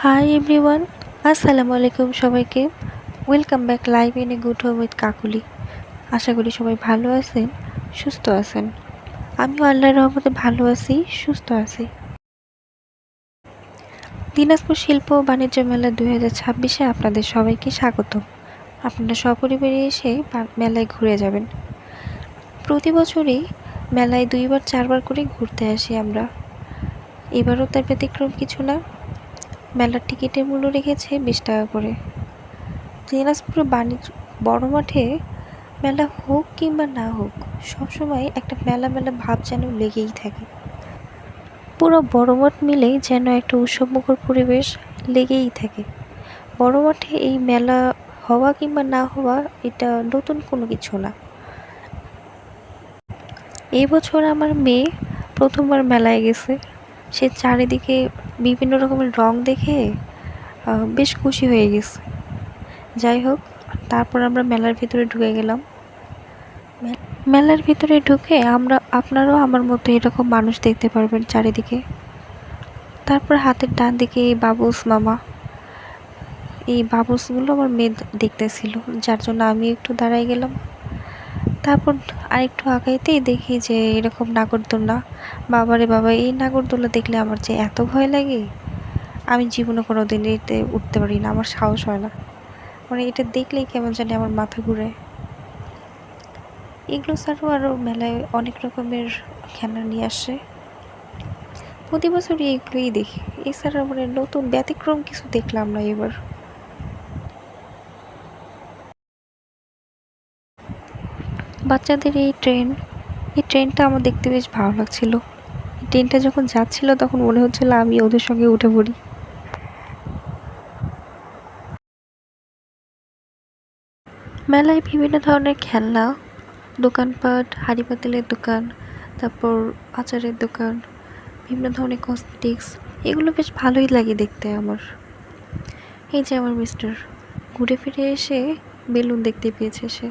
Hi everyone, আসসালামু আলাইকুম সবাইকে। Welcome back live in a good home with Kakuli. আশা করি সবাই ভালো আছেন, সুস্থ আছেন। আমিও আল্লাহর রহমতে ভালো আছি, সুস্থ আছি। দিনাজপুর শিল্প ও বাণিজ্য মেলা 2026-এ আপনাদের সবাইকে স্বাগত। আপনারা সপরিবারে এসে মেলায় ঘুরে যাবেন। প্রতি বছরই মেলায় 2-4 বার করে ঘুরতে আসি আমরা। এবারও তার ব্যতিক্রম কিছু না। মেলার টিকিটের মূল্য রেখেছে 20 টাকা করে। দিনাজপুর বাণিজ্য বড় মাঠে মেলা হোক কিংবা না হোক, সবসময় একটা মেলা মেলা ভাব যেন লেগেই থাকে। পুরো বড় মাঠ মিলেই যেন একটা উৎসবমুখর পরিবেশ লেগেই থাকে। বড় মাঠে এই মেলা হওয়া কিংবা না হওয়া এটা নতুন কোনো কিছু না। এই বছর আমার মেয়ে প্রথমবার মেলায় গেছে। সে চারিদিকে বিভিন্ন রকমের রং দেখে বেশ খুশি হয়ে গেছে। যাই হোক, তারপর আমরা মেলার ভিতরে ঢুকে গেলাম। মেলার ভিতরে ঢুকে আপনারাও আমার মতো এরকম মানুষ দেখতে পারবেন চারিদিকে। তারপর হাতের ডান দিকে এই বাবুলস মামা, এই বাবুলসগুলো আমার মেয়ে দেখতেছিল, যার জন্য আমি একটু দাঁড়াই গেলাম। তারপর আরেকটু আগাইতেই দেখি যে এরকম নাগরদোলনা। বাবারে বাবা, এই নাগরদোলা দেখলে আমার যে এত ভয় লাগে, আমি জীবনে কোনো দিন এতে উঠতে পারি না, আমার সাহস হয় না। মানে এটা দেখলেই কেমন জানি আমার মাথা ঘুরে। এগুলো ছাড়াও আরও মেলায় অনেক রকমের খেলনা নিয়ে আসে। প্রতি বছরই এগুলোই দেখি, এছাড়া মানে নতুন ব্যতিক্রম কিছু দেখলাম না এবার। বাচ্চাদের এই ট্রেনটা আমার দেখতে বেশ ভালো লাগছিল। এই ট্রেনটা যখন যাচ্ছিল তখন মনে হচ্ছিল আমি ওদের সঙ্গে উঠে পড়ি। মেলায় বিভিন্ন ধরনের খেলনা, দোকানপাট, হাঁড়ি পাতিলের দোকান, তারপর আচারের দোকান, বিভিন্ন ধরনের কসমেটিক্স, এগুলো বেশ ভালোই লাগে দেখতে আমার। এই যে আমার মিস্টার ঘুরে ফিরে এসে বেলুন দেখতে পেয়েছে সে।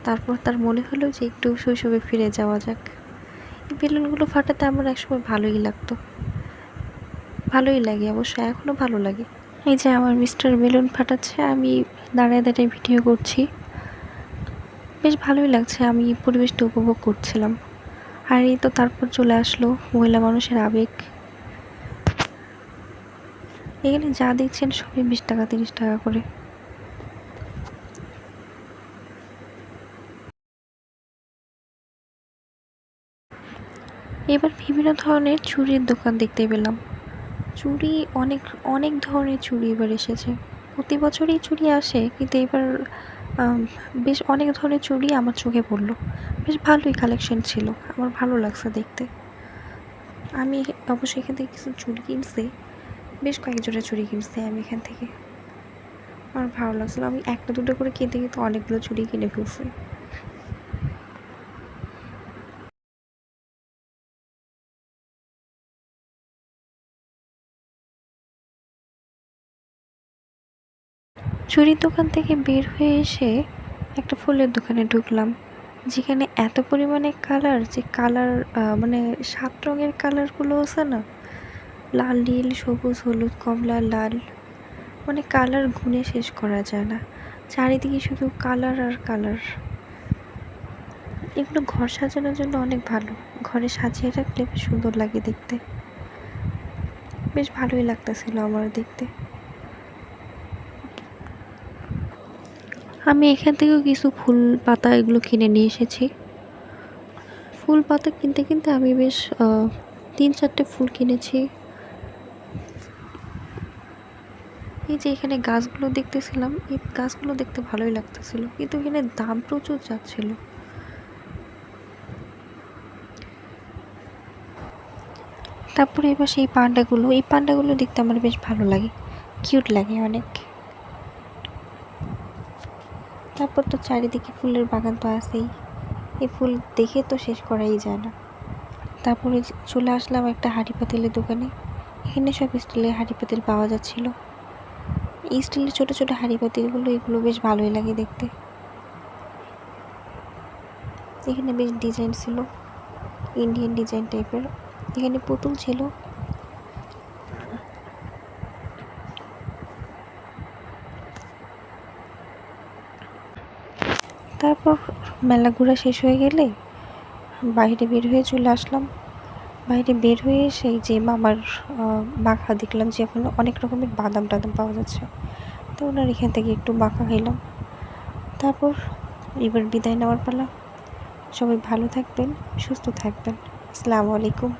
তারপর তার মনে হলো যে একটু শৈশবে ফিরে যাওয়া যাক। এই বেলুনগুলো ফাটাতে আমার একসময় ভালোই লাগতো, ভালোই লাগে, অবশ্য এখনও ভালো লাগে। এই যে আমার মিস্টার বেলুন ফাটাচ্ছে, আমি দাঁড়ায় দাঁড়ায় ভিডিও করছি। বেশ ভালোই লাগছে, আমি পরিবেশটা উপভোগ করছিলাম। আর এই তো তারপর চলে আসলো মহিলা মানুষের আবেগ। এখানে যা দেখছেন সবই 20 টাকা 30 টাকা করে। এবার বিভিন্ন ধরনের চুড়ির দোকান দেখতে পেলাম। চুড়ি অনেক অনেক ধরনের চুড়ি এবার এসেছে। প্রতি বছরই চুড়ি আসে, কিন্তু এবার বেশ অনেক ধরনের চুড়ি আমার চোখে পড়লো। বেশ ভালোই কালেকশন ছিল, আমার ভালো লাগছে দেখতে। আমি অবশ্যই এখান থেকে কিছু চুড়ি কিনছি, বেশ কয়েক জোড়া চুড়ি কিনছি আমি এখান থেকে। আমার ভালো লাগছিলো, আমি একটা দুটো করে কিনতে কিন্তু অনেকগুলো চুড়ি কিনে ফেলছি। চুড়ির দোকান থেকে বের হয়ে এসে একটা ফুলের দোকানে ঢুকলাম, যেখানে এত পরিমাণে কালার, যে কালার মানে 7 রঙের কালারগুলো আছে না, লাল, নীল, সবুজ, হলুদ, কমলা, লাল, মানে কালার গুণে শেষ করা যায় না। চারিদিকে শুধু কালার আর কালার। এগুলো ঘর সাজানোর জন্য অনেক ভালো, ঘরে সাজিয়ে রাখলে বেশ সুন্দর লাগে দেখতে। বেশ ভালোই লাগতেছিল আমার দেখতে। আমি এখান থেকেও কিছু ফুল পাতা এগুলো কিনে নিয়ে এসেছি। ফুল পাতা কিনতে কিনতে আমি বেশ 3-4টে ফুল কিনেছি। এই যে এখানে গাছগুলো দেখতেছিলাম, এই গাছগুলো দেখতে ভালোই লাগতেছিল, কিন্তু এখানে দাম প্রচুর যাচ্ছিল। তারপরে এবার সেই এই পান্ডাগুলো দেখতে আমার বেশ ভালো লাগে, কিউট লাগে অনেক। তারপর তো চারিদিকে ফুলের বাগান তো আছেই, এই ফুল দেখে তো শেষ করাই যায় না। তারপরে চলে আসলাম একটা হাঁড়ি পাতিলের দোকানে। এখানে সব স্টিলের হাঁড়ি পাতিল পাওয়া যাচ্ছিল। এই স্টিলের ছোটো ছোটো হাঁড়ি পাতিলগুলো, এগুলো বেশ ভালোই লাগে দেখতে। এখানে বেশ ডিজাইন ছিল, ইন্ডিয়ান ডিজাইন টাইপের। এখানে পুতুল ছিল। তারপর মেলা ঘোরা শেষ হয়ে গেলে বাইরে বের হয়ে চলে আসলাম। বাইরে বের হয়ে সেই যে মামার মাখা দেখলাম যে ওখানে অনেক রকমের বাদাম টাদাম পাওয়া যাচ্ছে, তো ওনার এখান থেকে একটু মাখা খাইলাম। তারপর এবার বিদায় নেওয়ার পালা। সবাই ভালো থাকবেন, সুস্থ থাকবেন। আসসালামু আলাইকুম।